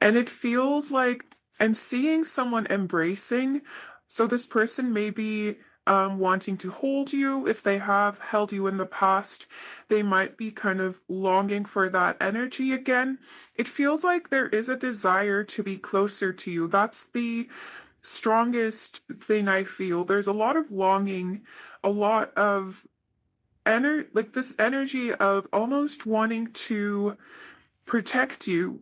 And it feels like I'm seeing someone embracing. So this person may be wanting to hold you. If they have held you in the past, they might be kind of longing for that energy again. It feels like there is a desire to be closer to you. That's the strongest thing I feel. There's a lot of longing, a lot of like this energy of almost wanting to protect you.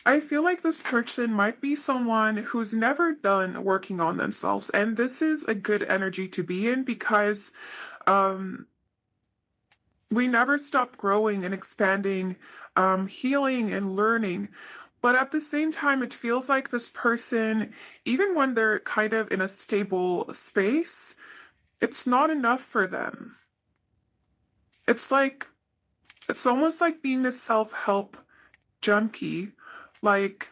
I feel like this person might be someone who's never done working on themselves, and this is a good energy to be in because um, we never stop growing and expanding, healing and learning. But at the same time, it feels like this person, even when they're kind of in a stable space, it's not enough for them. It's like, it's almost like being a self-help junkie. Like,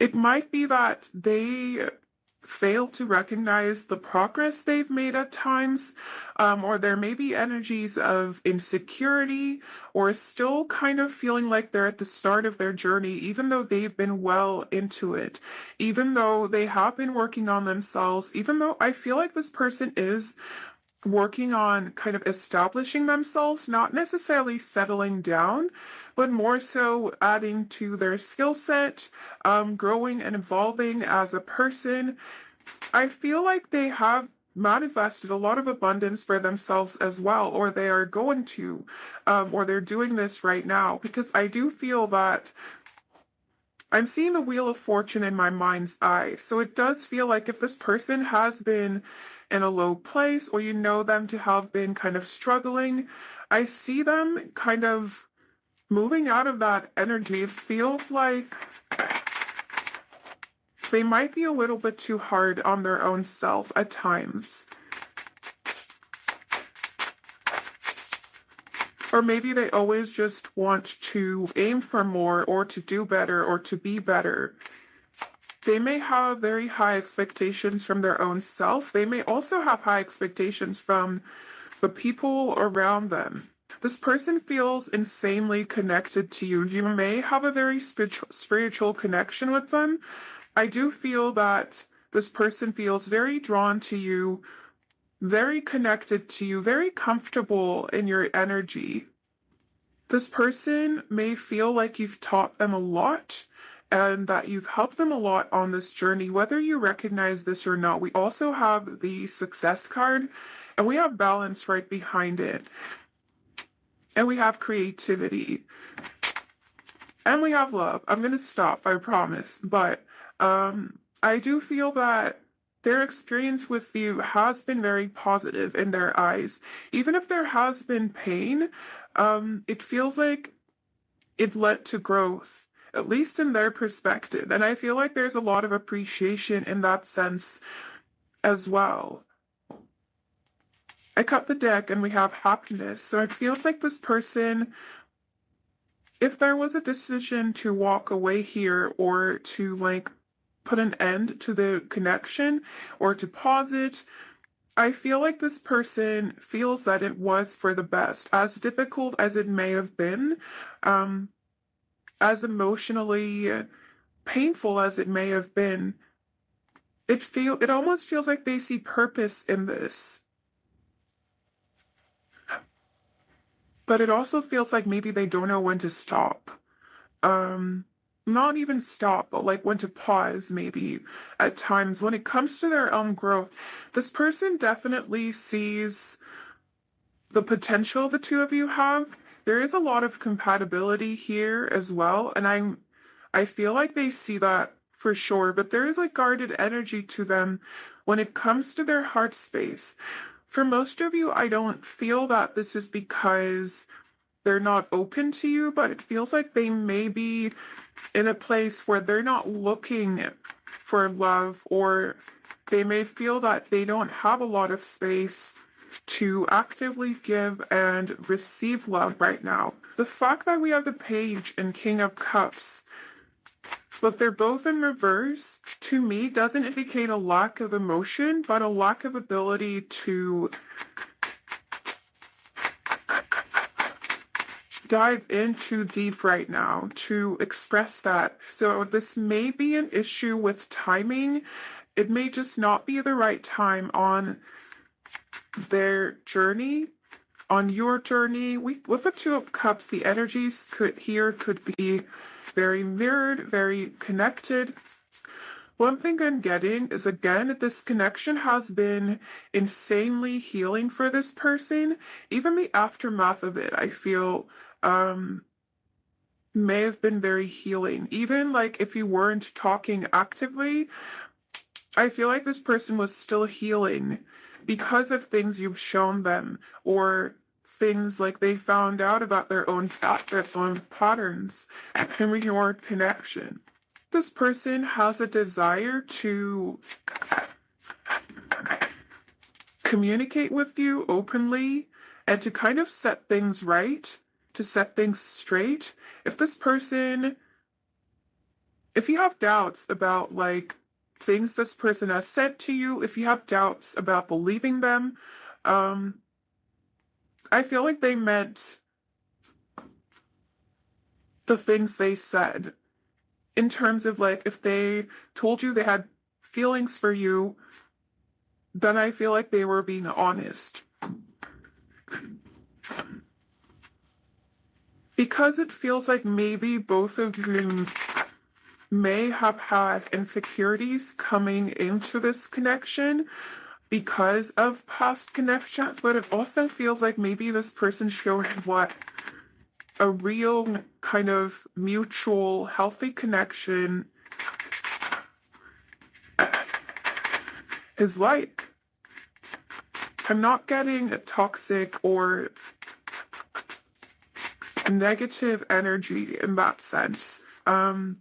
it might be that they fail to recognize the progress they've made at times, or there may be energies of insecurity, or still kind of feeling like they're at the start of their journey, even though they've been well into it, even though they have been working on themselves, even though I feel like this person is working on kind of establishing themselves, not necessarily settling down, but more so adding to their skill set, growing and evolving as a person. I feel like they have manifested a lot of abundance for themselves as well, or they are going to, or they're doing this right now, because I do feel that I'm seeing the Wheel of Fortune in my mind's eye. So it does feel like if this person has been in a low place, or you know them to have been kind of struggling, I see them kind of moving out of that energy. It feels like they might be a little bit too hard on their own self at times. Or maybe they always just want to aim for more, or to do better, or to be better. They may have very high expectations from their own self. They may also have high expectations from the people around them. This person feels insanely connected to you. You may have a very spiritual connection with them. I do feel that this person feels very drawn to you, very connected to you, very comfortable in your energy. This person may feel like you've taught them a lot and that you've helped them a lot on this journey, whether you recognize this or not. We also have the success card, and we have balance right behind it. And we have creativity. And we have love. I'm going to stop, I promise. But I do feel that their experience with you has been very positive in their eyes. Even if there has been pain, it feels like it led to growth, at least in their perspective. And I feel like there's a lot of appreciation in that sense as well. I cut the deck and we have happiness. So it feels like this person, if there was a decision to walk away here, or to like put an end to the connection, or to pause it, I feel like this person feels that it was for the best, as difficult as it may have been, as emotionally painful as it may have been. It almost feels like they see purpose in this. But it also feels like maybe they don't know when to stop. Um, Not even stop, but like when to pause, maybe at times when it comes to their own growth. This person definitely sees the potential the two of you have. There is a lot of compatibility here as well, and I feel like they see that for sure, but there is a guarded energy to them when it comes to their heart space. For most of you, I don't feel that this is because they're not open to you, but it feels like they may be in a place where they're not looking for love, or they may feel that they don't have a lot of space to actively give and receive love right now. The fact that we have the Page and King of Cups, but they're both in reverse, to me doesn't indicate a lack of emotion, but a lack of ability to dive in too deep right now to express that. So this may be an issue with timing. It may just not be the right time on their journey, on your journey. With the Two of Cups, the energies could be very mirrored, very connected. One thing I'm getting is, again, this connection has been insanely healing for this person. Even the aftermath of it, I feel, may have been very healing. Even like if you weren't talking actively, I feel like this person was still healing because of things you've shown them, or things like they found out about their own patterns and your connection. This person has a desire to communicate with you openly and to kind of set things right, to set things straight. If you have doubts about like things this person has said to you, if you have doubts about believing them, I feel like they meant the things they said. In terms of like, if they told you they had feelings for you, then I feel like they were being honest. Because it feels like maybe both of you may have had insecurities coming into this connection because of past connections, but it also feels like maybe this person showed what a real kind of mutual healthy connection is like. I'm not getting a toxic or negative energy in that sense.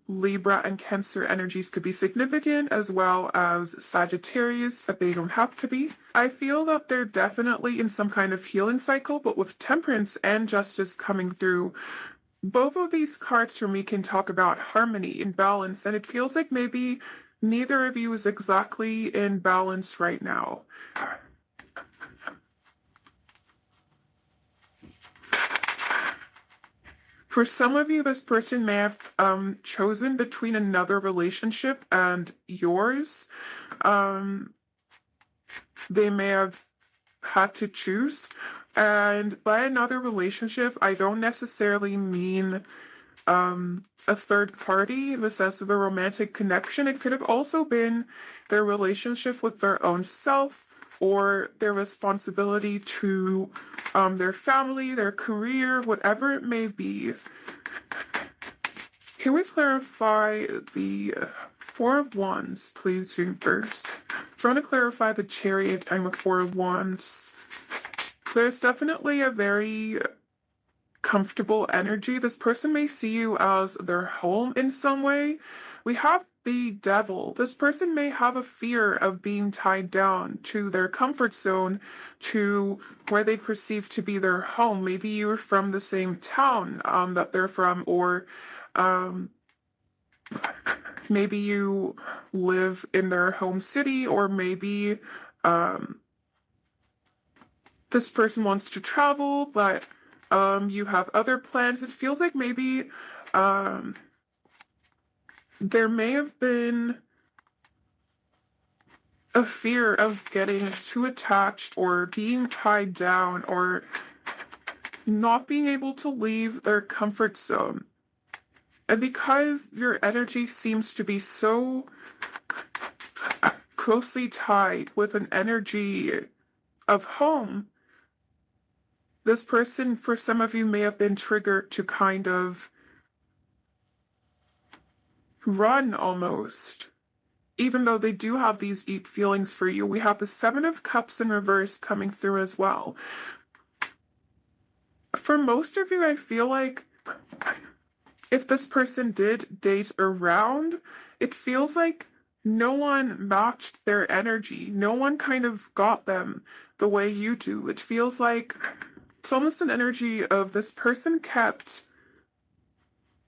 Libra and Cancer energies could be significant, as well as Sagittarius, but they don't have to be. I feel that they're definitely in some kind of healing cycle, but with Temperance and Justice coming through, both of these cards for me can talk about harmony and balance, and it feels like maybe neither of you is exactly in balance right now. For some of you, this person may have chosen between another relationship and yours. They may have had to choose. And by another relationship, I don't necessarily mean a third party in the sense of a romantic connection. It could have also been their relationship with their own self, or their responsibility to their family, their career, whatever it may be. Can we clarify the Four of Wands, please, first? If you want to clarify the Chariot and the Four of Wands, there's definitely a very comfortable energy. This person may see you as their home in some way. We have the Devil. This person may have a fear of being tied down to their comfort zone, to where they perceive to be their home. Maybe you're from the same town that they're from, or maybe you live in their home city, or maybe this person wants to travel, but you have other plans. It feels like maybe there may have been a fear of getting too attached or being tied down or not being able to leave their comfort zone. And because your energy seems to be so closely tied with an energy of home, this person, for some of you, may have been triggered to kind of run almost. Even though they do have these deep feelings for you. We have the Seven of Cups in reverse coming through as well. For most of you, I feel like if this person did date around, it feels like no one matched their energy. No one kind of got them the way you do. It feels like it's almost an energy of this person kept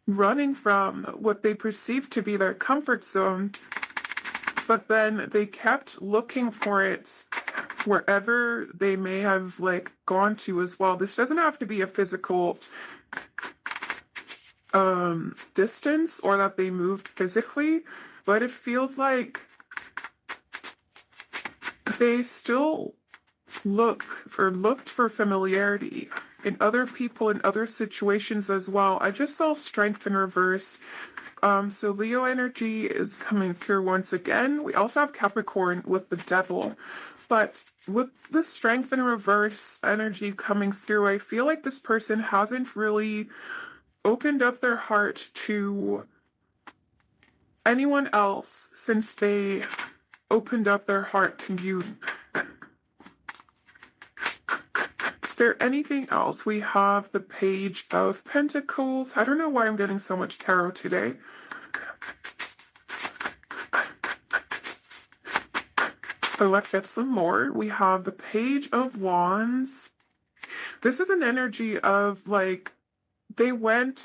running from what they perceived to be their comfort zone, but then they kept looking for it wherever they may have like gone to as well. This doesn't have to be a physical distance or that they moved physically, but it feels like they still looked for familiarity in other people in other situations as well. I just saw strength in reverse. So Leo energy is coming through once again. We also have Capricorn with the devil. But with the strength in reverse energy coming through, I feel like this person hasn't really opened up their heart to anyone else since they opened up their heart to you. Is there anything else? We have the Page of Pentacles. I don't know why I'm getting so much tarot today. So let's get some more. We have the Page of Wands. This is an energy of like they went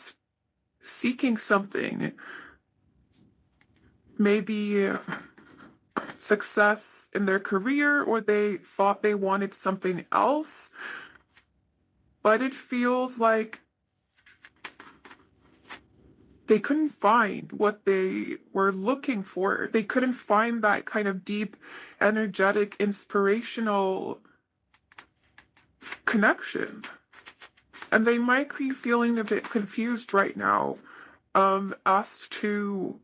seeking something. Maybe success in their career, or they thought they wanted something else. But it feels like they couldn't find what they were looking for. They couldn't find that kind of deep, energetic, inspirational connection. And they might be feeling a bit confused right now as to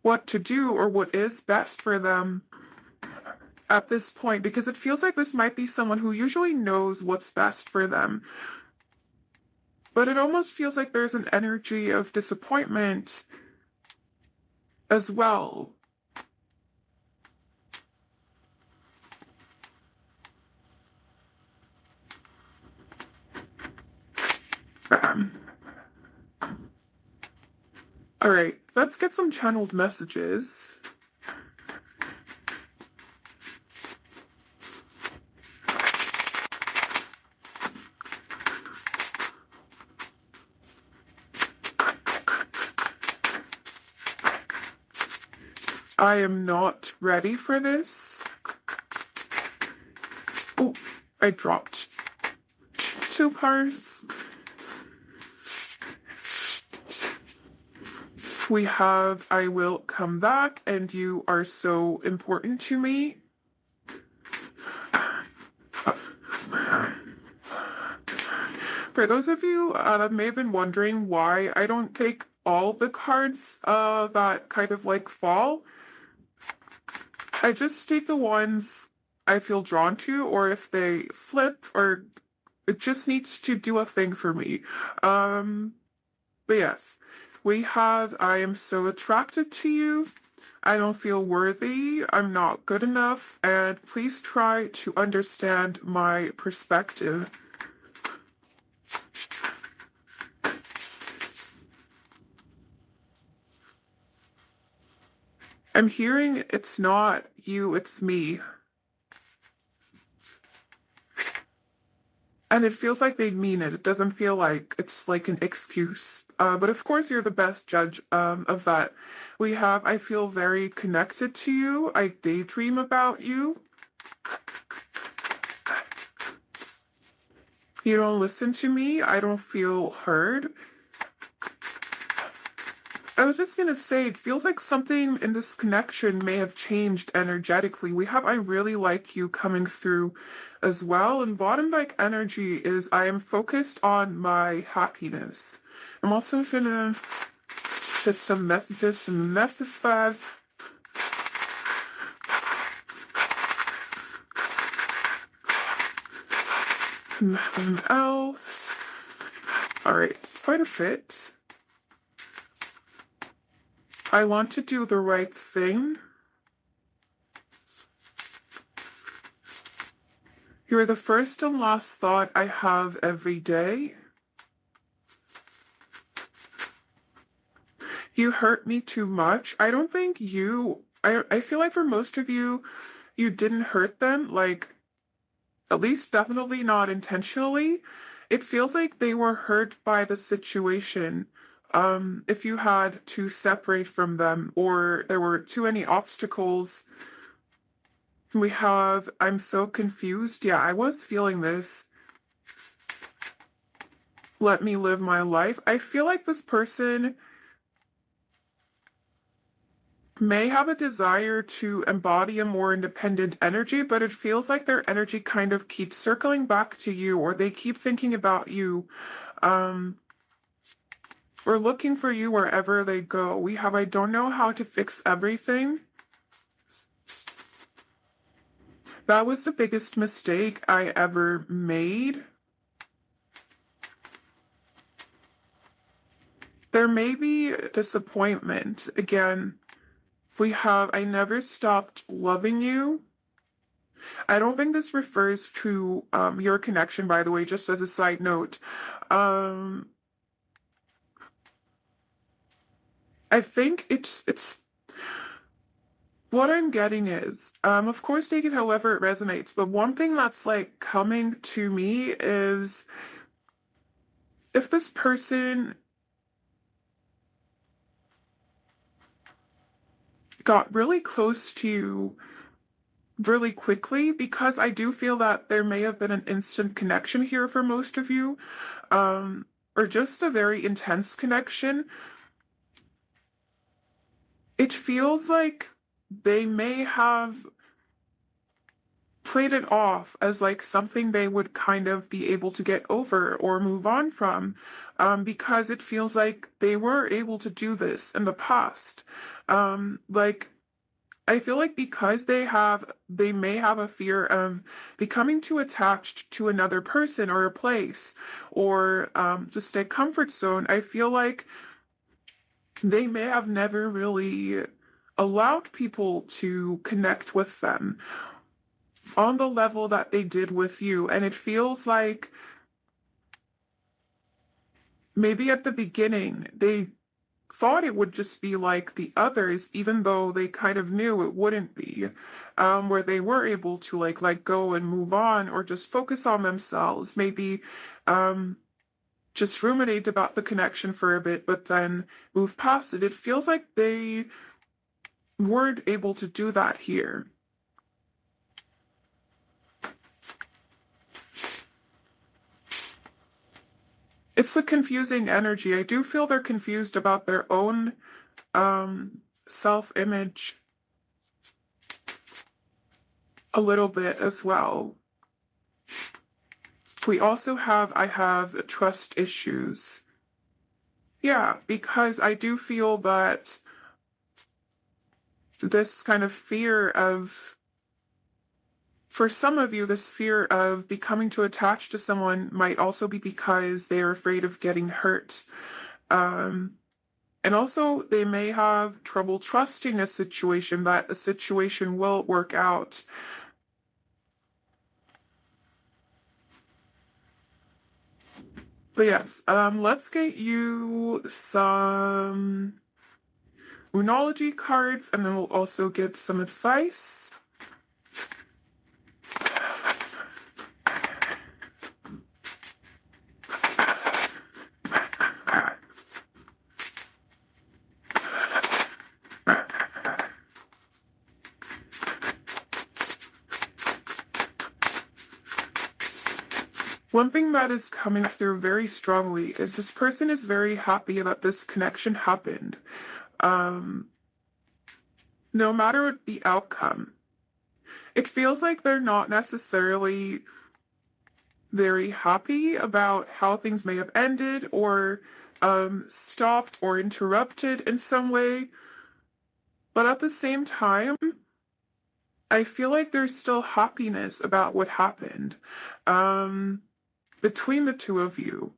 what to do or what is best for them at this point, because it feels like this might be someone who usually knows what's best for them. But it almost feels like there's an energy of disappointment as well. All right, let's get some channeled messages. I am not ready for this. Oh, I dropped 2 cards. We have I will come back and you are so important to me. For those of you that may have been wondering why I don't take all the cards that kind of like fall, I just take the ones I feel drawn to, or if they flip, or it just needs to do a thing for me. But yes, we have I am so attracted to you. I don't feel worthy. I'm not good enough. And please try to understand my perspective. I'm hearing it's not you, it's me. And it feels like they mean it. It doesn't feel like it's like an excuse. But of course, you're the best judge of that. We have, I feel very connected to you. I daydream about you. You don't listen to me. I don't feel heard. I was just gonna say, it feels like something in this connection may have changed energetically. We have I really like you coming through as well. And bottom like energy is I am focused on my happiness. I'm also gonna get some messages from the message flag. Nothing else. Alright, quite a bit. I want to do the right thing. You're the first and last thought I have every day. You hurt me too much. I don't think I feel like for most of you, you didn't hurt them, like, at least definitely not intentionally. It feels like they were hurt by the situation. If you had to separate from them or there were too many obstacles. We have, I'm so confused. Yeah, I was feeling this. let me live my life. I feel like this person may have a desire to embody a more independent energy, but it feels like their energy kind of keeps circling back to you, or they keep thinking about you, um, or looking for you wherever they go. We have, I don't know how to fix everything. That was the biggest mistake I ever made. There may be disappointment. Again, we have, I never stopped loving you. I don't think this refers to your connection, by the way, just as a side note. Um, I think it's what I'm getting is, of course, take it however it resonates, but one thing that's like coming to me is if this person got really close to you really quickly, because I do feel that there may have been an instant connection here for most of you, or just a very intense connection. It feels like they may have played it off as like something they would kind of be able to get over or move on from, because it feels like they were able to do this in the past. Like I feel like because they may have a fear of becoming too attached to another person or a place, or just a comfort zone. I feel like they may have never really allowed people to connect with them on the level that they did with you. And it feels like maybe at the beginning they thought it would just be like the others, even though they kind of knew it wouldn't be, where they were able to like let go and move on, or just focus on themselves, maybe just ruminate about the connection for a bit, but then move past it. It feels like they weren't able to do that here. It's a confusing energy. I do feel they're confused about their own self-image a little bit as well. We also have, I have trust issues. Yeah, because I do feel that this kind of fear of, for some of you, this fear of becoming too attached to someone might also be because they are afraid of getting hurt. And also, they may have trouble trusting a situation, that a situation will work out. But yes, let's get you some Moonology cards, and then we'll also get some advice. One thing that is coming through very strongly is this person is very happy that this connection happened. No matter the outcome, it feels like they're not necessarily very happy about how things may have ended, or stopped or interrupted in some way. But at the same time, I feel like there's still happiness about what happened. Between the two of you,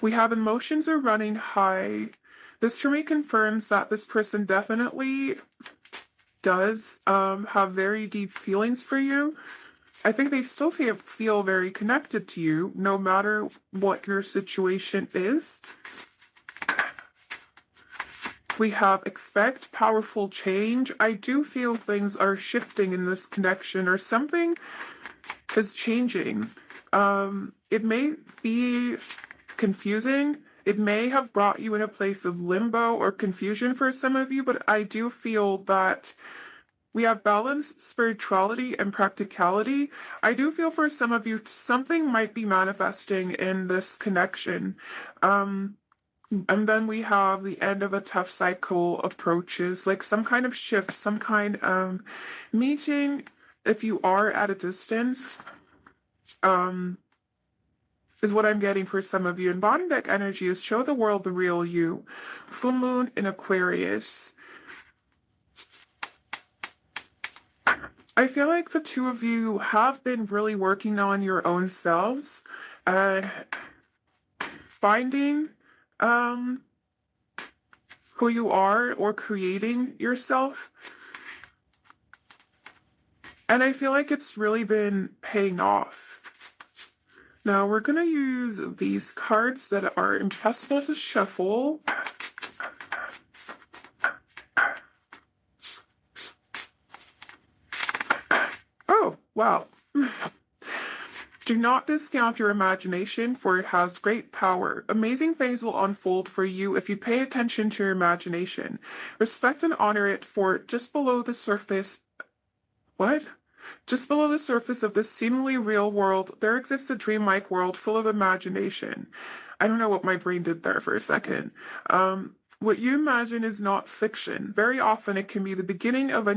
we have emotions are running high. This for me confirms that this person definitely does have very deep feelings for you. I think they still feel very connected to you, no matter what your situation is. We have expect powerful change. I do feel things are shifting in this connection, or something is changing. It may be confusing. It may have brought you in a place of limbo or confusion for some of you, but I do feel that We have balance, spirituality, and practicality. I do feel for some of you, something might be manifesting in this connection. Um, and then we have the end of a tough cycle approaches, like some kind of shift, some kind of meeting. If you are at a distance, um, is what I'm getting for some of you. And bottom deck energy is show the world the real you. Full moon in Aquarius. I feel like the two of you have been really working on your own selves, finding who you are or creating yourself. And I feel like it's really been paying off. Now we're going to use these cards that are impossible to shuffle. Oh, wow. Do not discount your imagination, for it has great power. Amazing things will unfold for you if you pay attention to your imagination. Respect and honor it, for just below the surface... What? Just below the surface of this seemingly real world, there exists a dreamlike world full of imagination. I don't know what my brain did there for a second. What you imagine is not fiction. Very often it can be the beginning of a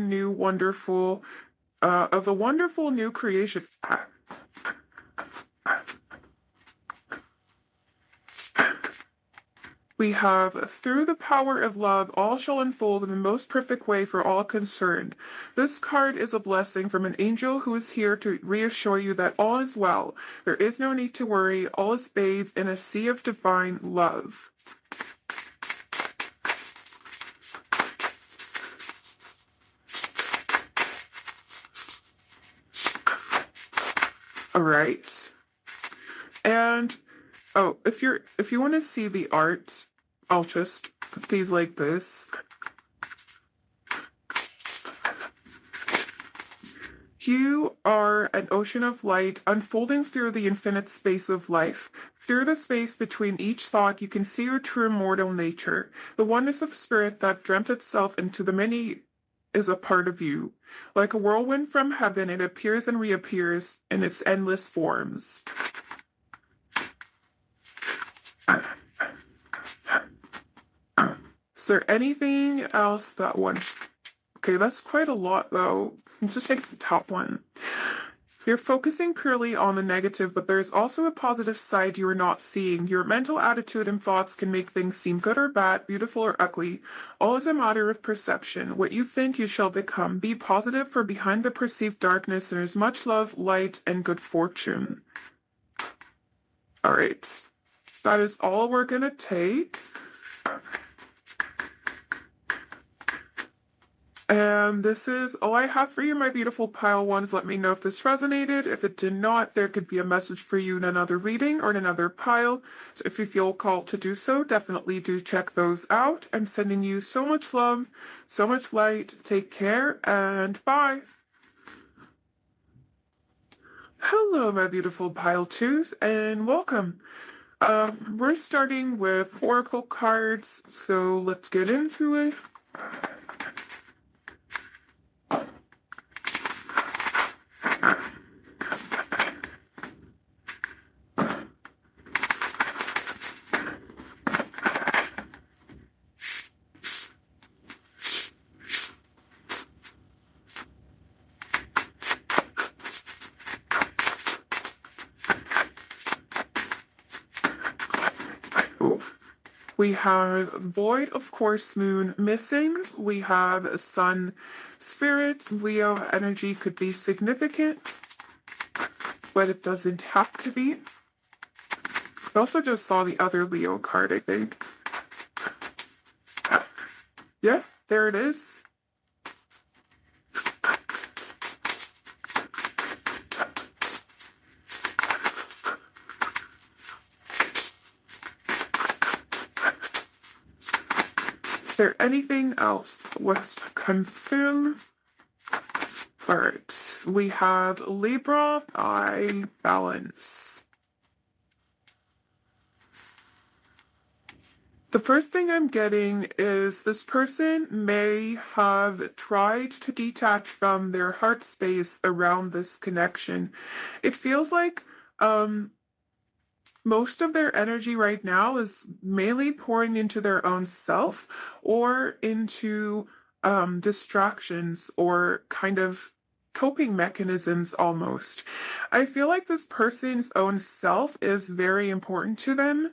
wonderful new creation. We have, through the power of love, all shall unfold in the most perfect way for all concerned. This card is a blessing from an angel who is here to reassure you that all is well. There is no need to worry. All is bathed in a sea of divine love. All right. And oh, if you want to see the art, I'll just put these like this. You are an ocean of light unfolding through the infinite space of life. Through the space between each thought, you can see your true immortal nature. The oneness of spirit that dreamt itself into the many is a part of you. Like a whirlwind from heaven, it appears and reappears in its endless forms. Is there anything else that one? Okay, that's quite a lot though. Let's just take the top one. You're focusing purely on the negative, but there's also a positive side you are not seeing. Your mental attitude and thoughts can make things seem good or bad, beautiful or ugly. All is a matter of perception. What you think you shall become. Be positive, for behind the perceived darkness there is much love, light, and good fortune. All right. That is all we're going to take. And this is all I have for you, my beautiful pile ones. Let me know if this resonated. If it did not, there could be a message for you in another reading or in another pile. So if you feel called to do so, definitely do check those out. I'm sending you so much love, so much light. Take care and bye. Hello, my beautiful pile twos, and welcome. We're starting with oracle cards, so let's get into it. We have void, of course, moon missing. We have sun spirit. Leo energy could be significant, but it doesn't have to be. I also just saw the other Leo card, I think. Yeah, there it is. Is there anything else let's confirm? All right, we have Libra, I balance. The first thing I'm getting is this person may have tried to detach from their heart space around this connection. It feels like um, most of their energy right now is mainly pouring into their own self or into distractions or kind of coping mechanisms almost. I feel like this person's own self is very important to them.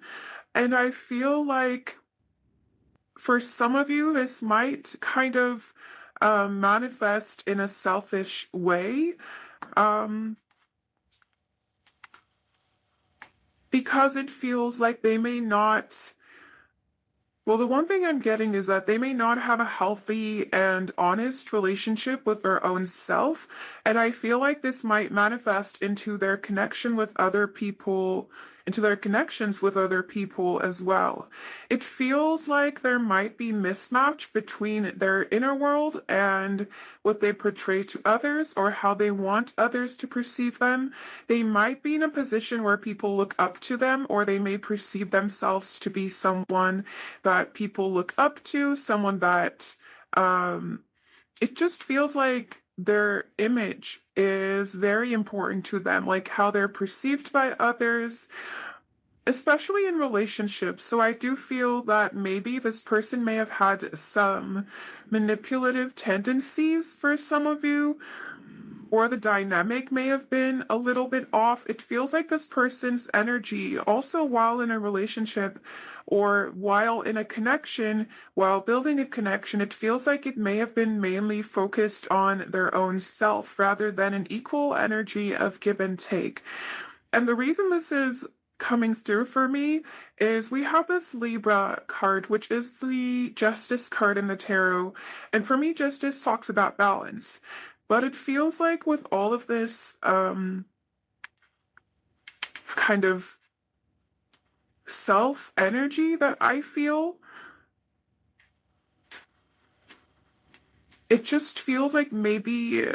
And I feel like for some of you, this might kind of manifest in a selfish way. Um, because it feels like they may not. Well, the one thing I'm getting is that they may not have a healthy and honest relationship with their own self. And I feel like this might manifest into their connection with other people, into their connections with other people as well. It feels like there might be mismatch between their inner world and what they portray to others or how they want others to perceive them. They might be in a position where people look up to them, or they may perceive themselves to be someone that people look up to, someone that um, it just feels like their image is very important to them, like how they're perceived by others, especially in relationships. So I do feel that maybe this person may have had some manipulative tendencies for some of you, or the dynamic may have been a little bit off. It feels like this person's energy, also while in a relationship or while in a connection, while building a connection, it feels like it may have been mainly focused on their own self rather than an equal energy of give and take. And the reason this is coming through for me is we have this Libra card, which is the Justice card in the tarot. And for me, Justice talks about balance. But it feels like with all of this kind of self energy that I feel, it just feels like maybe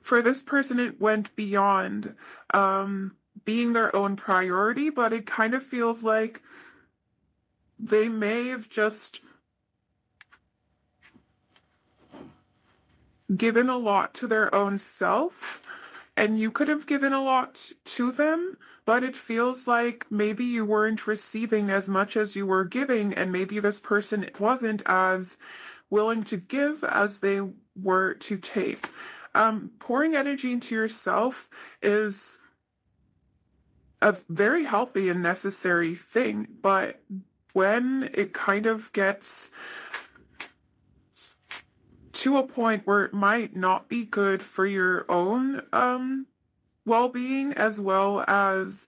for this person it went beyond being their own priority, but it kind of feels like they may have just given a lot to their own self, and you could have given a lot to them, but it feels like maybe you weren't receiving as much as you were giving, and maybe this person wasn't as willing to give as they were to take. Pouring energy into yourself is a very healthy and necessary thing, but when it kind of gets to a point where it might not be good for your own well-being as well as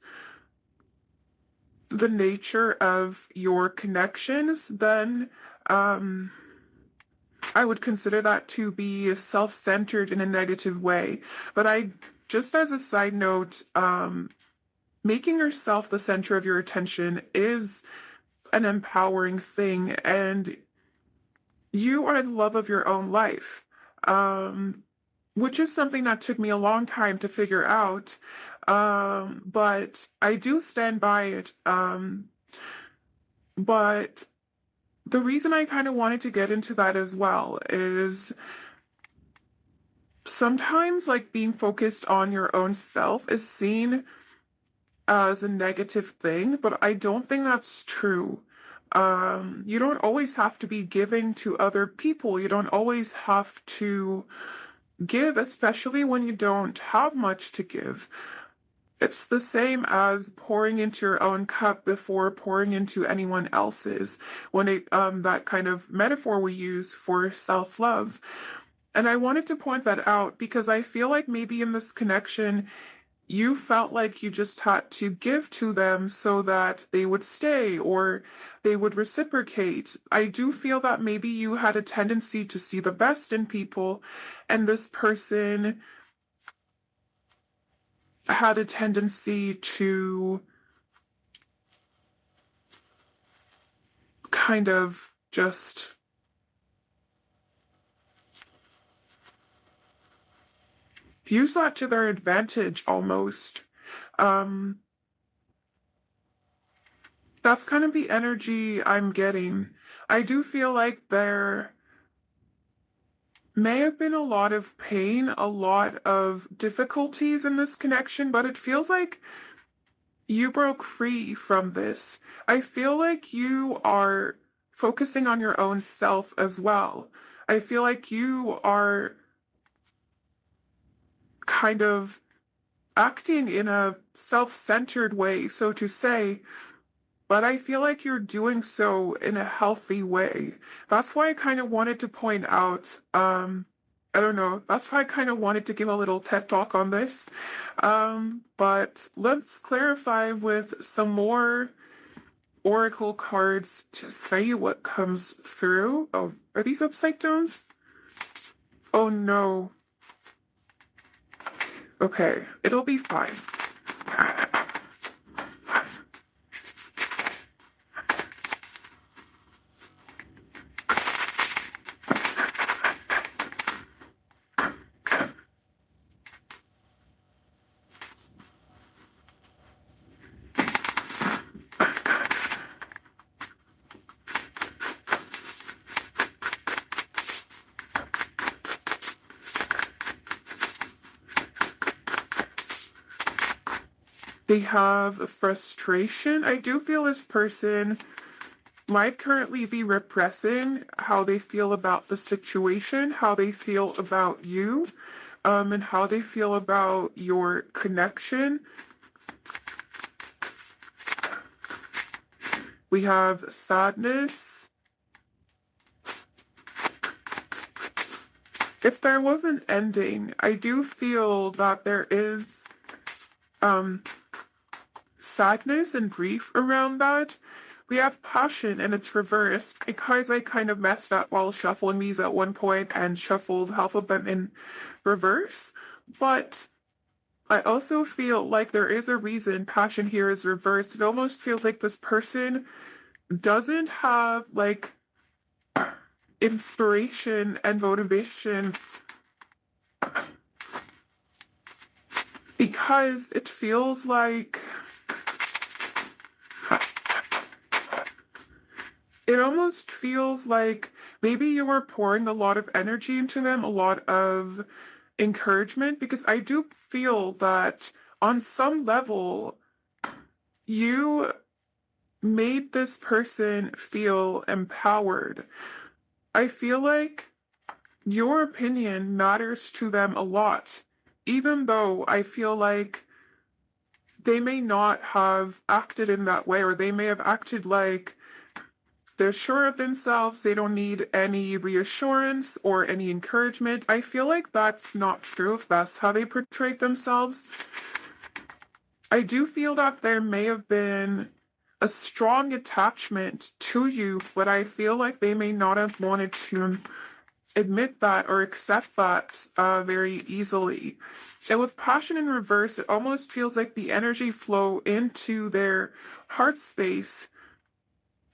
the nature of your connections, then I would consider that to be self-centered in a negative way. But I, just as a side note, making yourself the center of your attention is an empowering thing, and you are the love of your own life, which is something that took me a long time to figure out. But I do stand by it. But the reason I kind of wanted to get into that as well is sometimes like being focused on your own self is seen as a negative thing, but I don't think that's true. You don't always have to be giving to other people. You don't always have to give, especially when you don't have much to give. It's the same as pouring into your own cup before pouring into anyone else's, when it that kind of metaphor we use for self-love. And I wanted to point that out because I feel like maybe in this connection, you felt like you just had to give to them so that they would stay or they would reciprocate. I do feel that maybe you had a tendency to see the best in people, and this person had a tendency to kind of just use that to their advantage almost. Um, That's kind of the energy I'm getting. I do feel like there may have been a lot of pain, a lot of difficulties in this connection, but it feels like you broke free from this. I feel like you are focusing on your own self as well. I feel like you are kind of acting in a self-centered way, so to say, but I feel like you're doing so in a healthy way. That's why I kind of wanted to point out, I don't know, that's why I kind of wanted to give a little TED talk on this. But let's clarify with some more oracle cards to say what comes through. Oh, are these upside down? Oh no. Okay, it'll be fine. They have frustration. I do feel this person might currently be repressing how they feel about the situation, how they feel about you, and how they feel about your connection. We have sadness. If there was an ending, I do feel that there is sadness and grief around that. We have passion and it's reversed because I kind of messed up while shuffling these at one point and shuffled half of them in reverse. But I also feel like there is a reason passion here is reversed. It almost feels like this person doesn't have like inspiration and motivation because it feels like it almost feels like maybe you were pouring a lot of energy into them, a lot of encouragement, because I do feel that on some level you made this person feel empowered. I feel like your opinion matters to them a lot, even though I feel like they may not have acted in that way, or they may have acted like they're sure of themselves, they don't need any reassurance or any encouragement. I feel like that's not true if that's how they portrayed themselves. I do feel that there may have been a strong attachment to you, but I feel like they may not have wanted to admit that or accept that very easily. And with passion in reverse, it almost feels like the energy flow into their heart space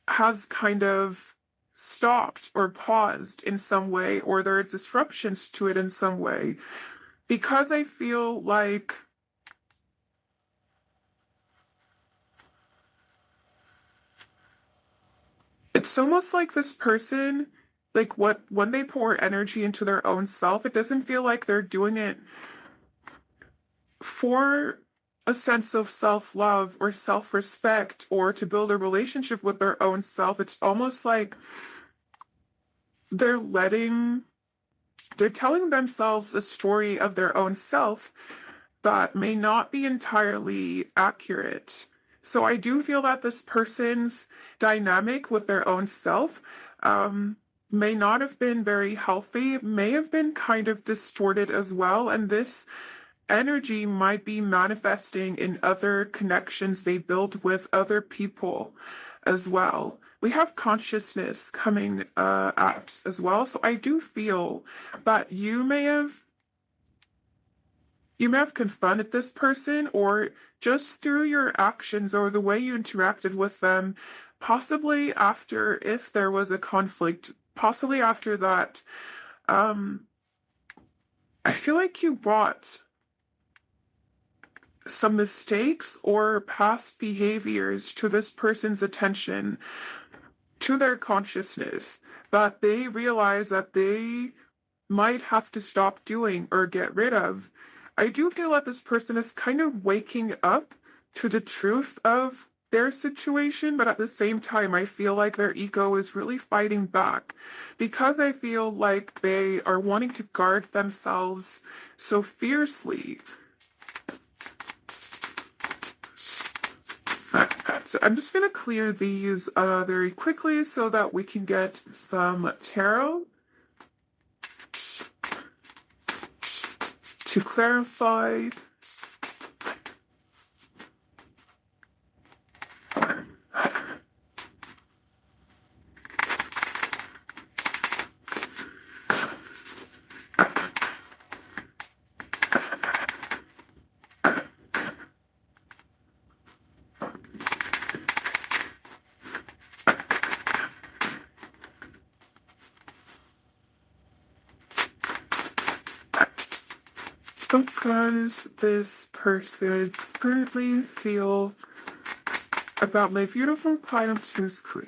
has kind of stopped or paused in some way, or there are disruptions to it in some way. Because I feel like it's almost like this person, like what when they pour energy into their own self, it doesn't feel like they're doing it for a sense of self-love or self-respect or to build a relationship with their own self. It's almost like they're they're telling themselves a story of their own self that may not be entirely accurate. So I do feel that this person's dynamic with their own self may not have been very healthy, may have been kind of distorted as well. And this energy might be manifesting in other connections they build with other people as well. We have consciousness coming out as well. So I do feel that you may have confronted this person, or just through your actions or the way you interacted with them, possibly after, if there was a conflict, possibly after that, I feel like you brought some mistakes or past behaviors to this person's attention, to their consciousness, that they realize that they might have to stop doing or get rid of. I do feel that this person is kind of waking up to the truth of their situation, but at the same time, I feel like their ego is really fighting back because I feel like they are wanting to guard themselves so fiercely. So I'm just going to clear these very quickly so that we can get some tarot to clarify. What does this person currently feel about my beautiful pile of choose quiz?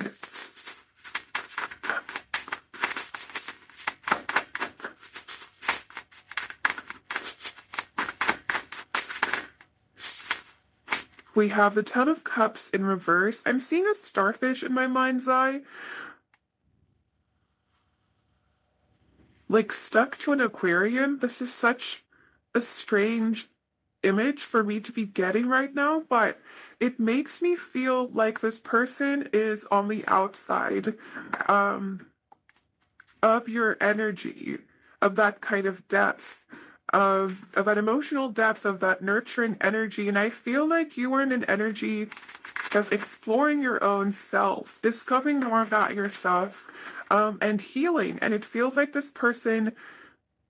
We have the Ten of Cups in reverse. I'm seeing a starfish in my mind's eye, like stuck to an aquarium. This is such a strange image for me to be getting right now, but it makes me feel like this person is on the outside of your energy, of that kind of depth, of that emotional depth, of that nurturing energy. And I feel like you are in an energy of exploring your own self, discovering more about yourself, and healing. And it feels like this person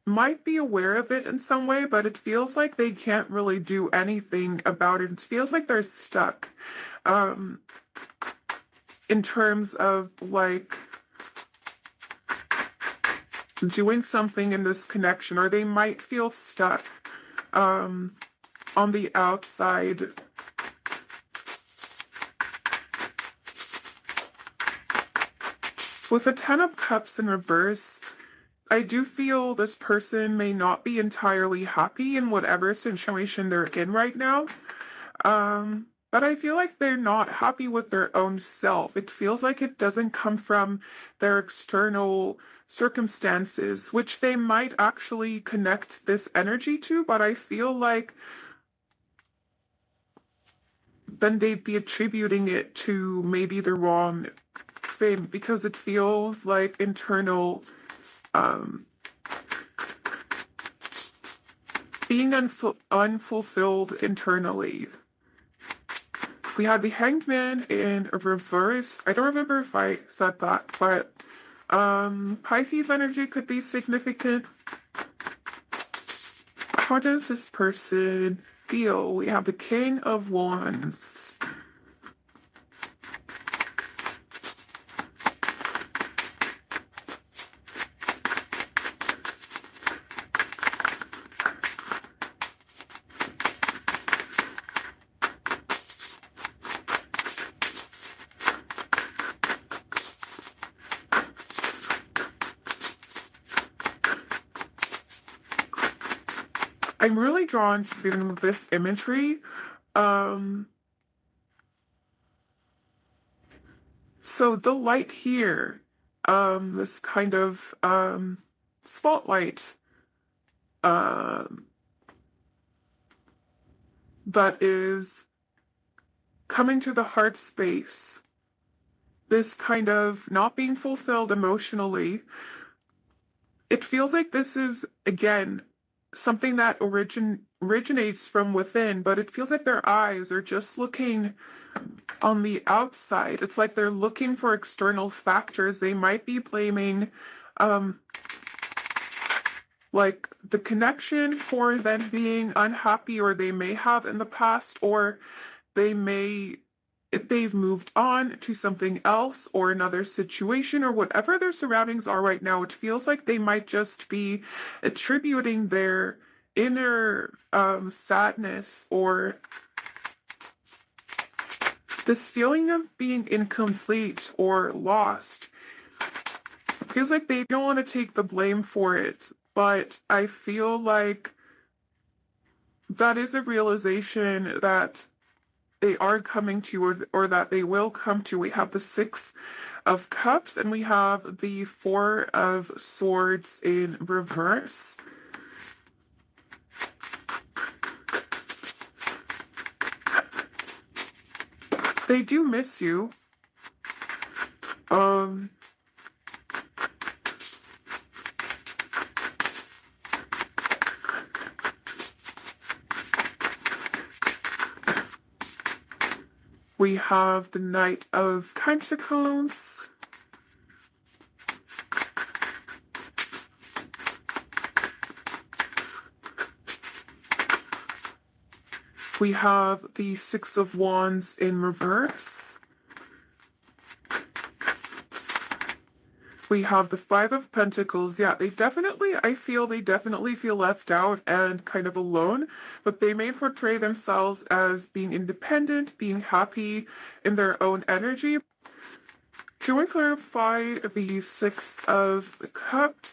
might be aware of it in some way, but it feels like they can't really do anything about it. It feels like they're stuck in terms of like doing something in this connection, or they might feel stuck on the outside. With the Ten of Cups in reverse, I do feel this person may not be entirely happy in whatever situation they're in right now. But I feel like they're not happy with their own self. It feels like it doesn't come from their external circumstances, which they might actually connect this energy to, but I feel like then they'd be attributing it to maybe the wrong thing because it feels like internal being unfulfilled internally. We had the Hanged Man in reverse. I don't remember if I said that, but Pisces energy could be significant. How does this person feel? We have the King of Wands. I'm really drawn to this imagery. So the light here, this kind of spotlight that is coming to the heart space, this kind of not being fulfilled emotionally. It feels like this is, again, something that originates from within, but it feels like their eyes are just looking on the outside. It's like they're looking for external factors. They might be blaming like the connection for them being unhappy, or they may have in the past, or they may, if they've moved on to something else or another situation or whatever their surroundings are right now, it feels like they might just be attributing their inner sadness or this feeling of being incomplete or lost. It feels like they don't want to take the blame for it, but I feel like that is a realization that they are coming to, or that they will come to. We have the Six of Cups and we have the Four of Swords in reverse. They do miss you. We have the Knight of Pentacles. We have the Six of Wands in reverse. We have the Five of Pentacles. Yeah, I feel they definitely feel left out and kind of alone, but they may portray themselves as being independent, being happy in their own energy. Can we clarify the Six of Cups?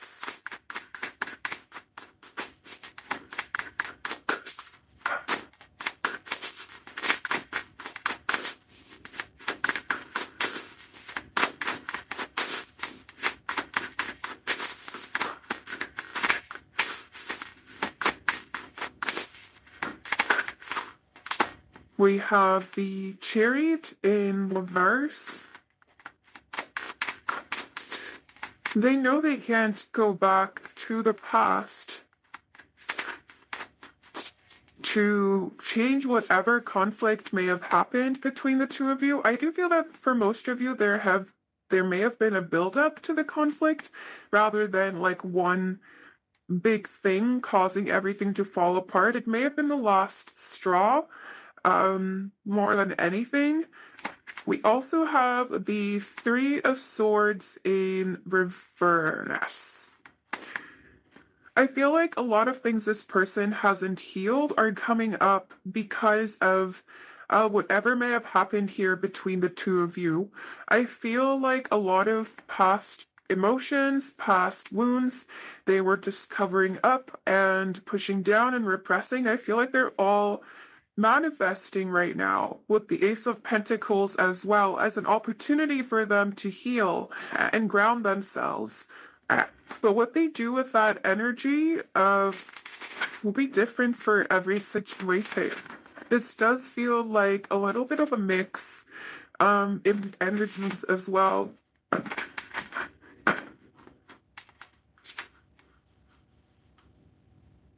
We have the Chariot in reverse. They know they can't go back to the past to change whatever conflict may have happened between the two of you. I do feel that for most of you, there may have been a build-up to the conflict rather than like one big thing causing everything to fall apart. It may have been the last straw. More than anything. We also have the Three of Swords in reverse. I feel like a lot of things this person hasn't healed are coming up because of whatever may have happened here between the two of you. I feel like a lot of past emotions, past wounds, they were just covering up and pushing down and repressing. I feel like they're all manifesting right now with the Ace of Pentacles as well as an opportunity for them to heal and ground themselves. But what they do with that energy will be different for every situation. This does feel like a little bit of a mix in energies as well.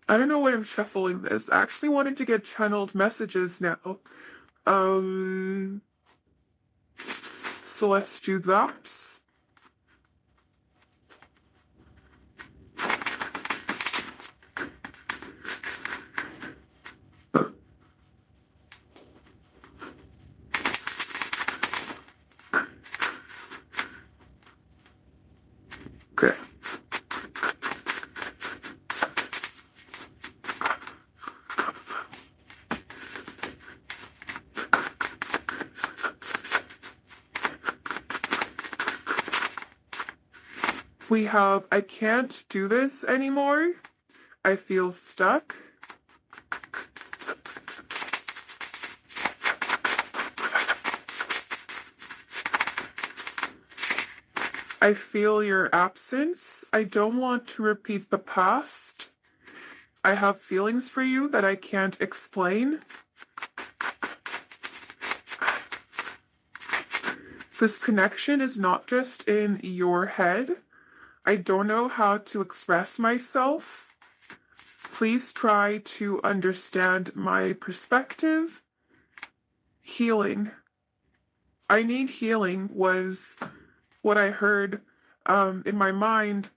I don't know why I'm shuffling this. I actually wanted to get channeled messages now. So let's do that. Okay. We have, I can't do this anymore. I feel stuck. I feel your absence. I don't want to repeat the past. I have feelings for you that I can't explain. This connection is not just in your head. I don't know how to express myself. Please try to understand my perspective. Healing. I need healing was what I heard in my mind.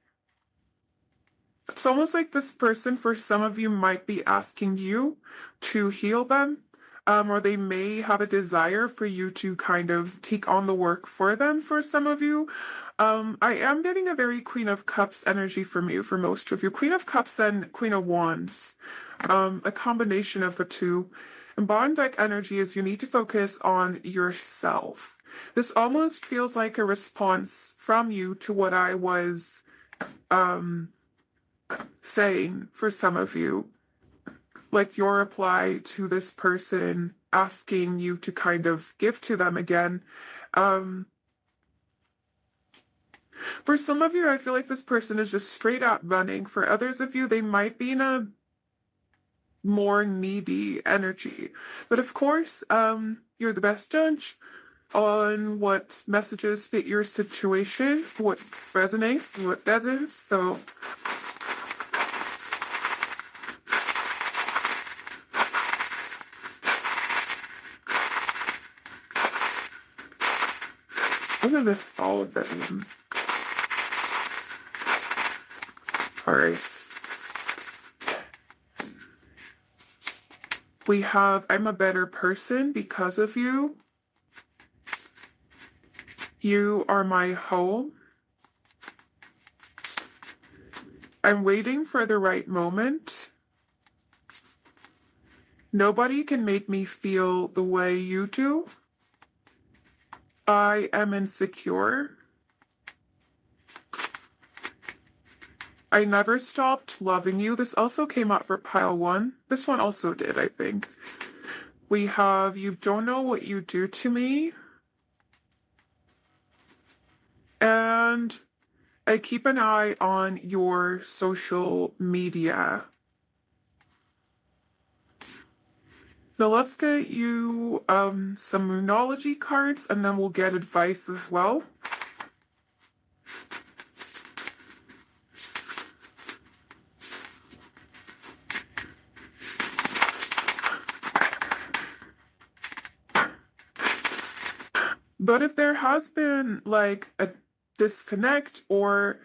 It's almost like this person, for some of you, might be asking you to heal them, or they may have a desire for you to kind of take on the work for them for some of you. I am getting a very Queen of Cups energy from you for most of you. Queen of Cups and Queen of Wands. A combination of the two. And bottom deck energy is you need to focus on yourself. This almost feels like a response from you to what I was um saying for some of you. Like your reply to this person asking you to kind of give to them again. Um For some of you, I feel like this person is just straight out running. For others of you, they might be in a more needy energy. But of course, you're the best judge on what messages fit your situation, what resonates, what doesn't. So look at this, all of them. All right. We have, I'm a better person because of you. You are my home. I'm waiting for the right moment. Nobody can make me feel the way you do. I am insecure. I never stopped loving you. This also came up for pile one. This one also did, I think. We have, you don't know what you do to me. And I keep an eye on your social media. Now let's get you some Moonology cards and then we'll get advice as well. But if there has been like a disconnect or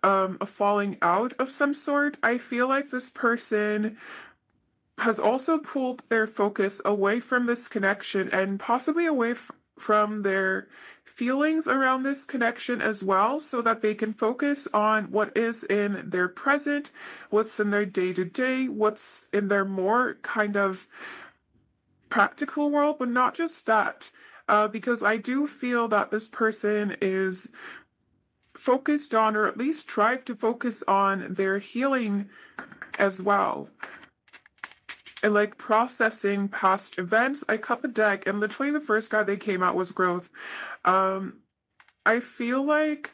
a falling out of some sort, I feel like this person has also pulled their focus away from this connection and possibly away from their feelings around this connection as well, so that they can focus on what is in their present, what's in their day-to-day, what's in their more kind of practical world, but not just that. Because I do feel that this person is focused on, or at least tried to focus on, their healing as well. And like processing past events. I cut the deck, and literally the first card they came out was growth. I feel like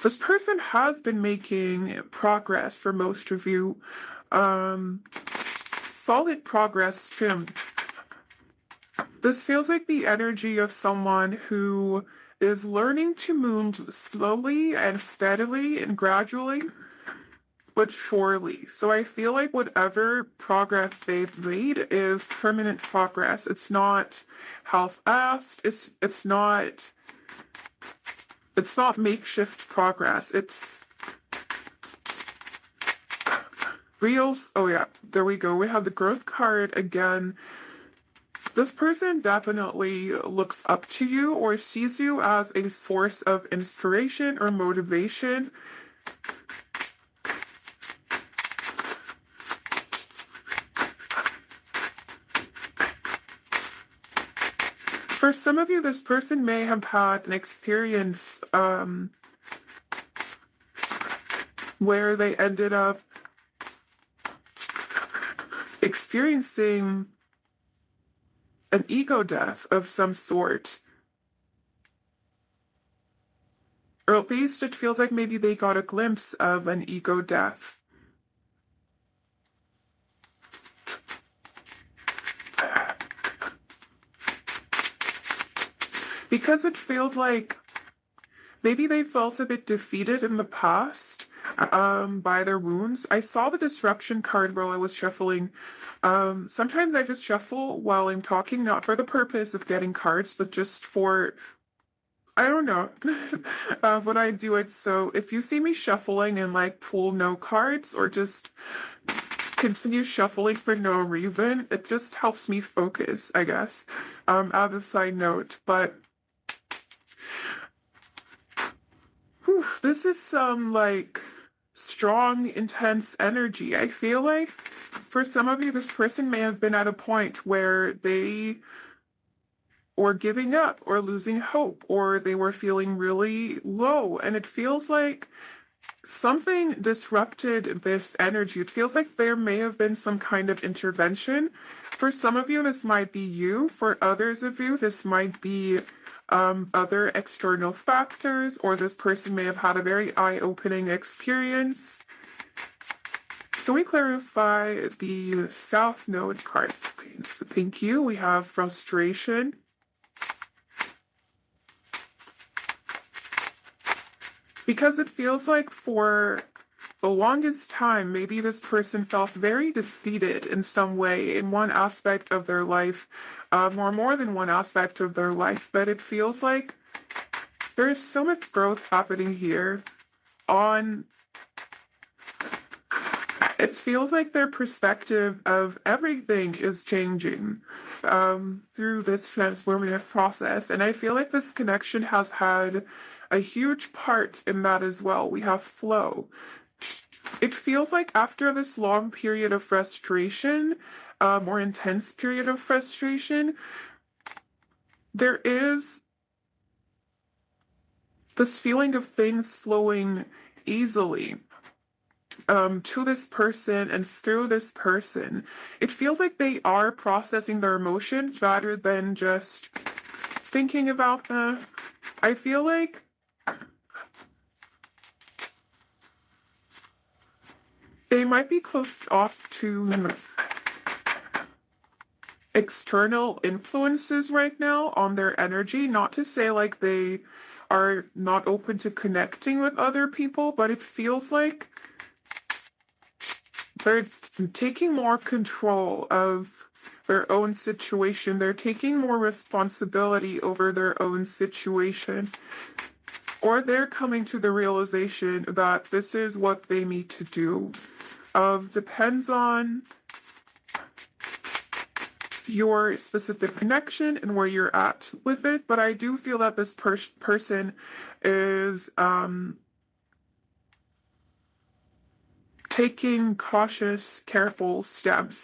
this person has been making progress for most of you. Solid progress too. This feels like the energy of someone who is learning to move slowly and steadily and gradually, but surely. So I feel like whatever progress they've made is permanent progress. It's not half-assed. It's not makeshift progress. It's real. Oh yeah, there we go. We have the growth card again. This person definitely looks up to you or sees you as a source of inspiration or motivation. For some of you, this person may have had an experience where they ended up experiencing an ego death of some sort. Or at least it feels like maybe they got a glimpse of an ego death. Because it feels like maybe they felt a bit defeated in the past by their wounds. I saw the disruption card while I was shuffling. Sometimes I just shuffle while I'm talking, not for the purpose of getting cards, but just for, I don't know, when I do it. So if you see me shuffling and like pull no cards or just continue shuffling for no reason, it just helps me focus, I guess, as a side note. But Whew, this is some like strong, intense energy. I feel like for some of you, this person may have been at a point where they were giving up or losing hope, or they were feeling really low. And it feels like something disrupted this energy. It feels like there may have been some kind of intervention. For some of you, this might be you. For others of you, this might be other external factors, or this person may have had a very eye-opening experience. Can we clarify the South Node card? Okay, so thank you. We have frustration. Because it feels like for the longest time, maybe this person felt very defeated in some way in one aspect of their life, or more than one aspect of their life, but it feels like there's so much growth happening here it feels like their perspective of everything is changing through this transformative process. And I feel like this connection has had a huge part in that as well. We have flow. It feels like after this long period of frustration, more intense period of frustration, there is this feeling of things flowing easily to this person and through this person. It feels like they are processing their emotions rather than just thinking about them. I feel like they might be closed off to external influences right now on their energy. Not to say like they are not open to connecting with other people, but it feels like they're taking more control of their own situation. They're taking more responsibility over their own situation. Or they're coming to the realization that this is what they need to do. Depends on your specific connection and where you're at with it, but I do feel that this person is taking cautious, careful steps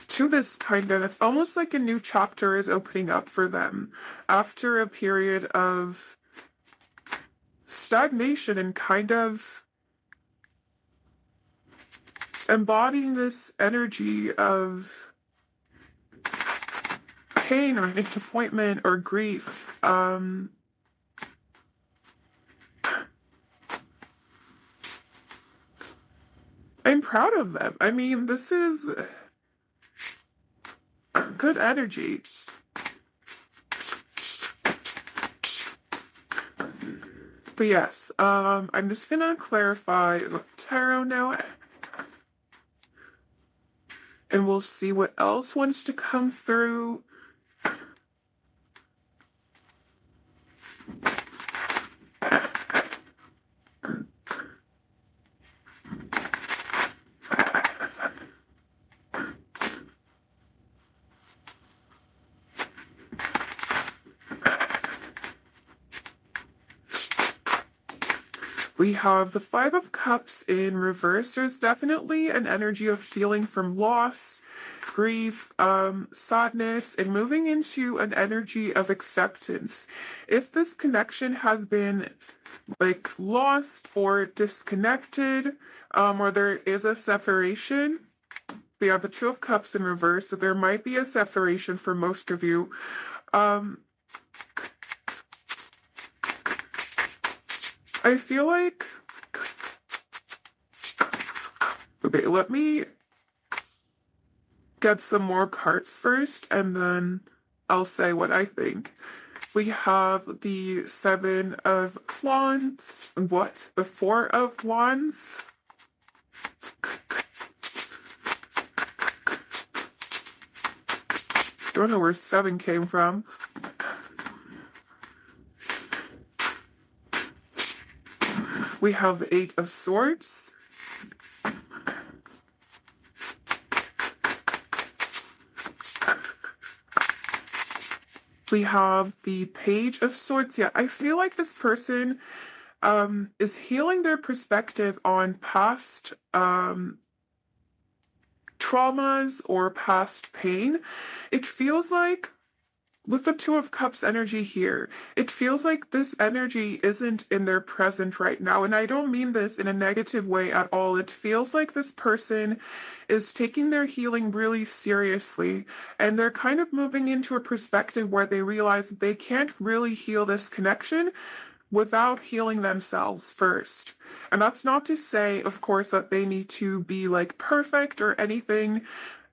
to this kind of, it's almost like a new chapter is opening up for them after a period of stagnation and kind of embodying this energy of pain or disappointment or grief. I'm proud of them. I mean, this is good energy. But yes, I'm just gonna clarify the tarot now. And we'll see what else wants to come through. We have the Five of Cups in reverse. There's definitely an energy of healing from loss, grief, sadness, and moving into an energy of acceptance. If this connection has been like lost or disconnected, or there is a separation, we have the Two of Cups in reverse, so there might be a separation for most of you. I feel like, okay, let me get some more cards first, and then I'll say what I think. We have the Seven of Wands. What? The Four of Wands? Don't know where seven came from. We have the Eight of Swords. We have the Page of Swords. Yeah, I feel like this person is healing their perspective on past traumas or past pain. It feels like with the Two of Cups energy here, it feels like this energy isn't in their present right now. And I don't mean this in a negative way at all. It feels like this person is taking their healing really seriously. And they're kind of moving into a perspective where they realize that they can't really heal this connection without healing themselves first. And that's not to say, of course, that they need to be like perfect or anything.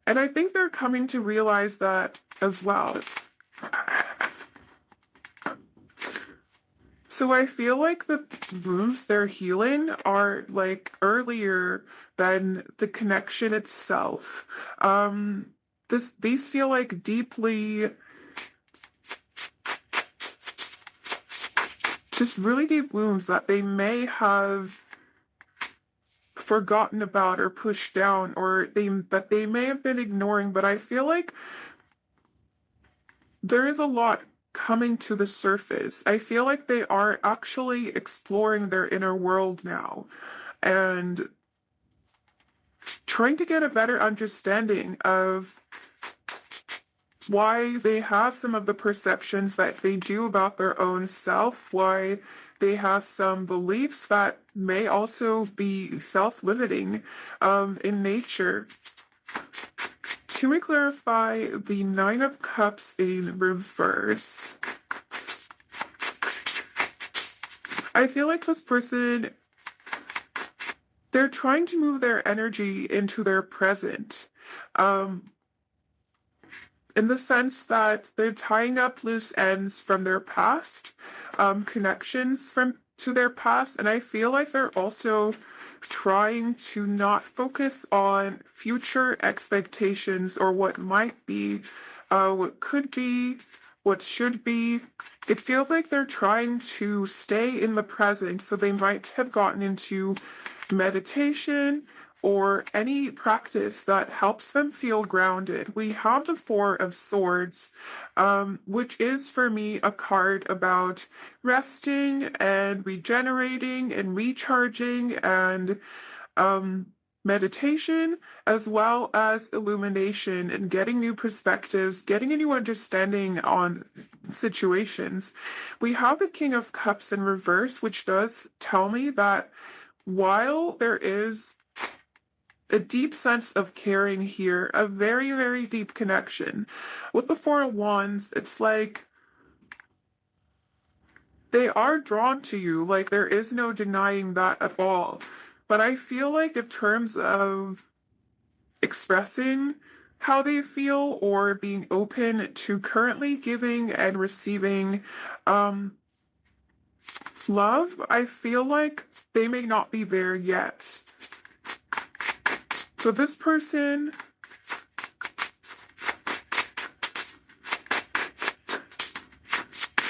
And I think they're coming to realize that as well. So I feel like the wounds they're healing are like earlier than the connection itself. These feel like deeply, just really deep wounds that they may have forgotten about or pushed down, or that they may have been ignoring. But I feel like there is a lot coming to the surface. I feel like they are actually exploring their inner world now and trying to get a better understanding of why they have some of the perceptions that they do about their own self, why they have some beliefs that may also be self-limiting in nature. Can we clarify the Nine of Cups in reverse? I feel like this person, they're trying to move their energy into their present. In the sense that they're tying up loose ends from their past, connections to their past, and I feel like they're also trying to not focus on future expectations or what might be, what could be, what should be. It feels like they're trying to stay in the present, so they might have gotten into meditation or any practice that helps them feel grounded. We have the Four of Swords, which is for me a card about resting and regenerating and recharging and meditation, as well as illumination and getting new perspectives, getting a new understanding on situations. We have the King of Cups in reverse, which does tell me that while there is a deep sense of caring here, a very, very deep connection. With the Four of Wands, it's like they are drawn to you, like there is no denying that at all. But I feel like in terms of expressing how they feel or being open to currently giving and receiving love, I feel like they may not be there yet. So this person,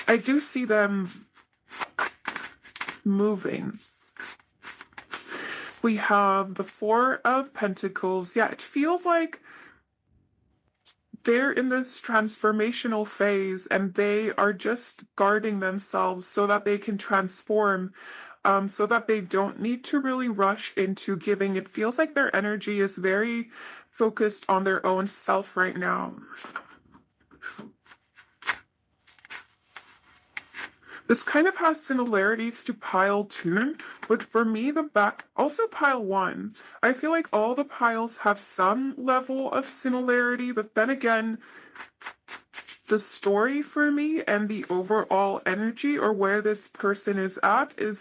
I do see them moving. We have the Four of Pentacles. Yeah, it feels like they're in this transformational phase and they are just guarding themselves so that they can transform, so that they don't need to really rush into giving. It feels like their energy is very focused on their own self right now. This kind of has similarities to pile 2, but for me, the back, also pile 1. I feel like all the piles have some level of similarity, but then again, the story for me and the overall energy or where this person is at is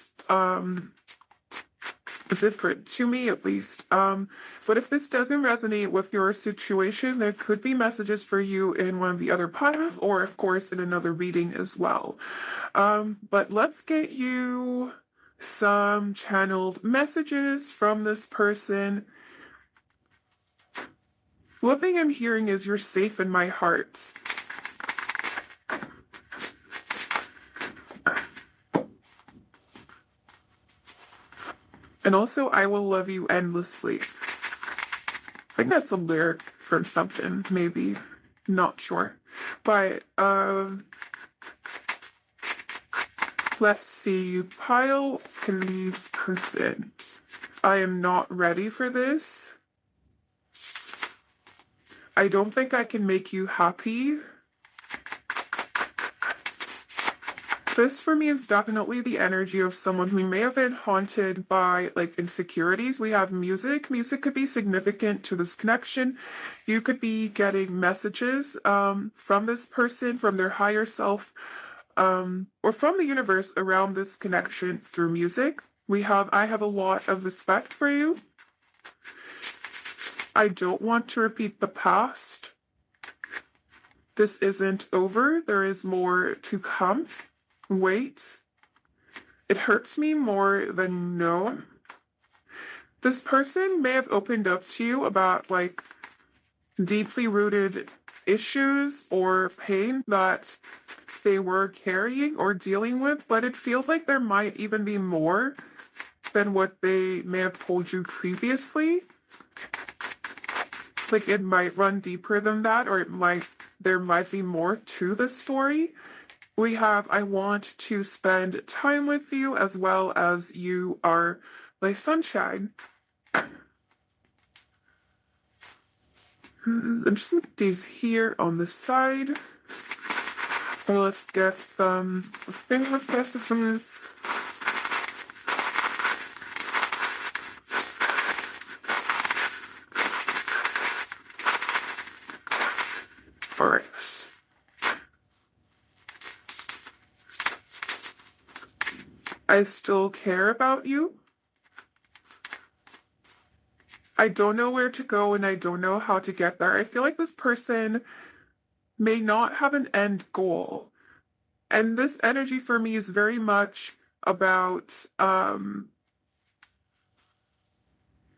different, to me at least. But if this doesn't resonate with your situation, there could be messages for you in one of the other piles or, of course, in another reading as well. But let's get you some channeled messages from this person. One thing I'm hearing is you're safe in my heart. And also, I will love you endlessly. I think that's a lyric for something, maybe. Not sure. But let's see. Pile please person. I am not ready for this. I don't think I can make you happy. This for me is definitely the energy of someone who may have been haunted by like insecurities. We have music. Music could be significant to this connection. You could be getting messages from this person, from their higher self, or from the universe around this connection through music. I have a lot of respect for you. I don't want to repeat the past. This isn't over. There is more to come. Wait. It hurts me more than no. This person may have opened up to you about like deeply rooted issues or pain that they were carrying or dealing with, but it feels like there might even be more than what they may have told you previously. Like it might run deeper than that, or there might be more to the story. We have, I want to spend time with you as well as you are my sunshine. I'm just going to put these here on the side. So let's get some finger specimens. Alright. I still care about you. I don't know where to go and I don't know how to get there. I feel like this person may not have an end goal. And this energy for me is very much about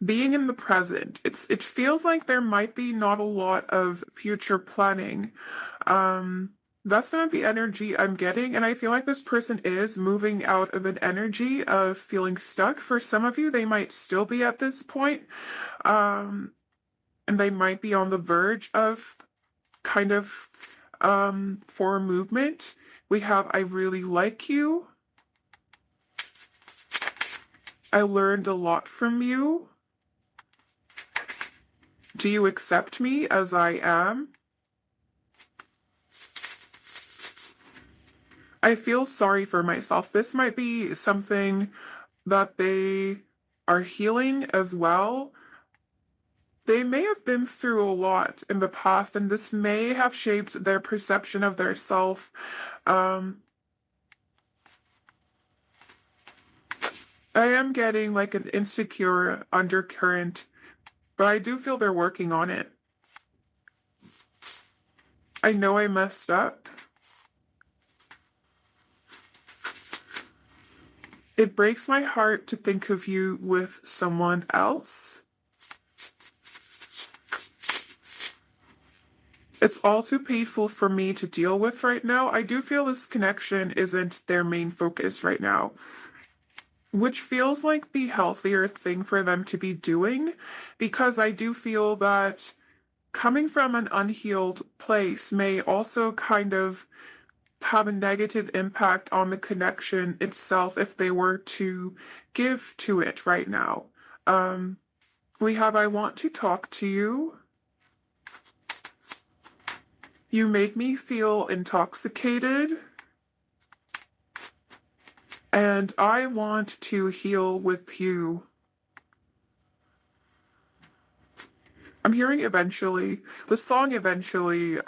being in the present. It feels like there might be not a lot of future planning. That's kind of the energy I'm getting, and I feel like this person is moving out of an energy of feeling stuck. For some of you, they might still be at this point, and they might be on the verge of kind of for movement. We have I really like you. I learned a lot from you. Do you accept me as I am? I feel sorry for myself. This might be something that they are healing as well. They may have been through a lot in the past, and this may have shaped their perception of their self. I am getting like an insecure undercurrent, but I do feel they're working on it. I know I messed up. It breaks my heart to think of you with someone else. It's all too painful for me to deal with right now. I do feel this connection isn't their main focus right now, which feels like the healthier thing for them to be doing, because I do feel that coming from an unhealed place may also kind of have a negative impact on the connection itself if they were to give to it right now. We have I want to talk to you. You make me feel intoxicated. And I want to heal with you. I'm hearing eventually, the song eventually,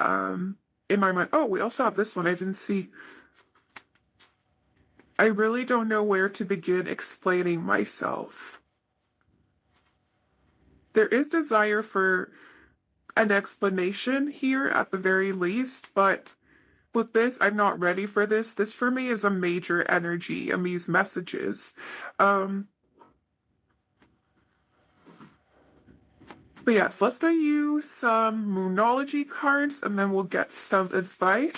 in my mind. Oh, we also have this one I didn't see. I really don't know where to begin explaining myself. There is desire for an explanation here at the very least, but with this, I'm not ready for this. This for me is a major energy in these messages. But yes, let's go use some Moonology cards and then we'll get some advice.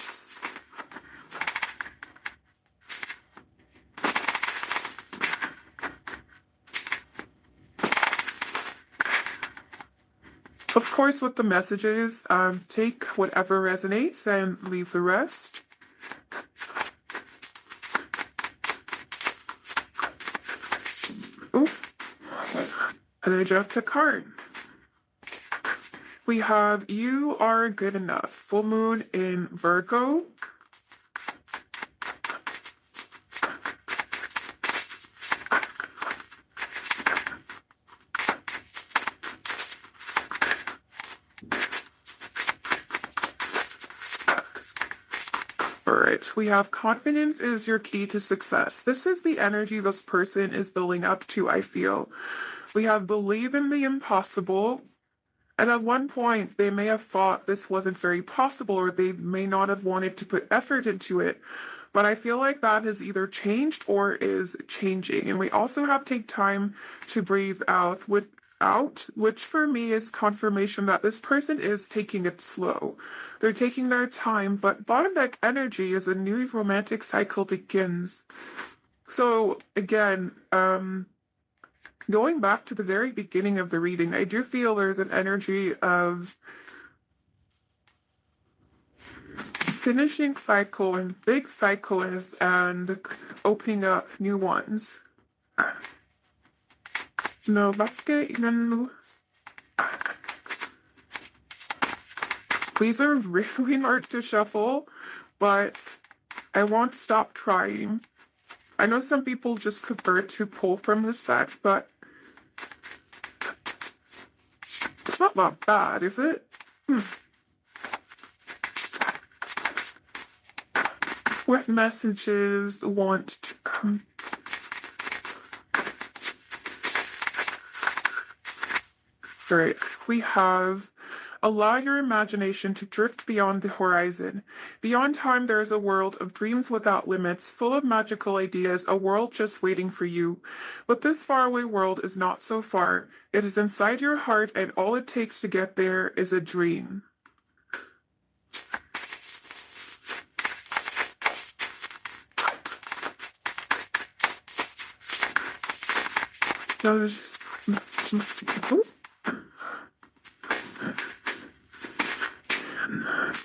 Of course, with the messages, take whatever resonates and leave the rest. Ooh. And I dropped a card. We have You Are Good Enough. Full moon in Virgo. Alright, we have Confidence is your key to success. This is the energy this person is building up to, I feel. We have Believe in the Impossible. And at one point, they may have thought this wasn't very possible, or they may not have wanted to put effort into it. But I feel like that has either changed or is changing. And we also have Take Time to Breathe Out, which for me is confirmation that this person is taking it slow. They're taking their time, but bottom deck energy is a new romantic cycle begins. So again, going back to the very beginning of the reading, I do feel there's an energy of finishing cycle and big cycles and opening up new ones. No, these are really hard to shuffle, but I won't stop trying. I know some people just prefer to pull from this deck, but it's not that bad, is it? What messages want to come? Alright, we have Allow your imagination to drift beyond the horizon. Beyond time, there is a world of dreams without limits, full of magical ideas, a world just waiting for you. But this faraway world is not so far. It is inside your heart, and all it takes to get there is a dream.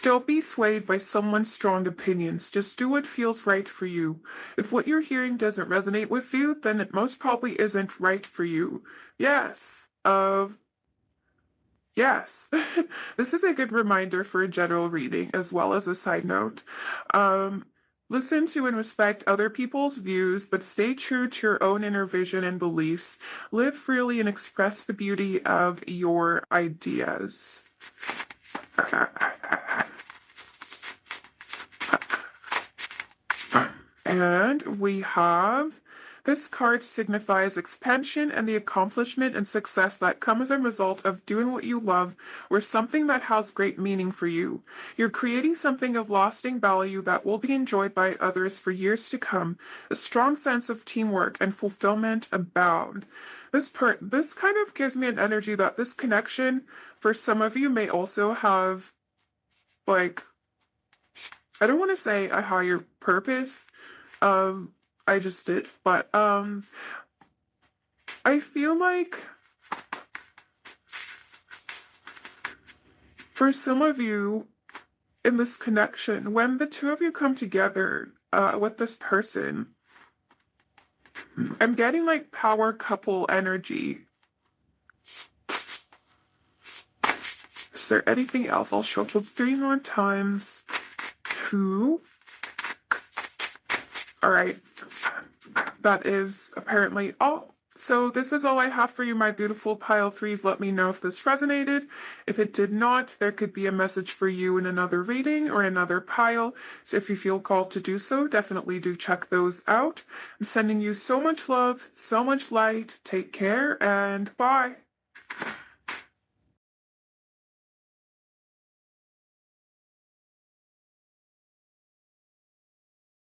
Don't be swayed by someone's strong opinions. Just do what feels right for you. If what you're hearing doesn't resonate with you, then it most probably isn't right for you. Yes. Yes. This is a good reminder for a general reading as well as a side note. Listen to and respect other people's views, but stay true to your own inner vision and beliefs. Live freely and express the beauty of your ideas. And we have this card signifies expansion and the accomplishment and success that come as a result of doing what you love or something that has great meaning for you. You're creating something of lasting value that will be enjoyed by others for years to come. A strong sense of teamwork and fulfillment abound. This kind of gives me an energy that this connection for some of you may also have, like, I don't want to say a higher purpose. I just did, but I feel like for some of you in this connection, when the two of you come together with this person, I'm getting like power couple energy. Is there anything else? I'll shuffle 3 more times. 2. All right. That is apparently all. So this is all I have for you, my beautiful pile 3s. Let me know if this resonated. If it did not, there could be a message for you in another reading or another pile. So if you feel called to do so, definitely do check those out. I'm sending you so much love, so much light. Take care and bye.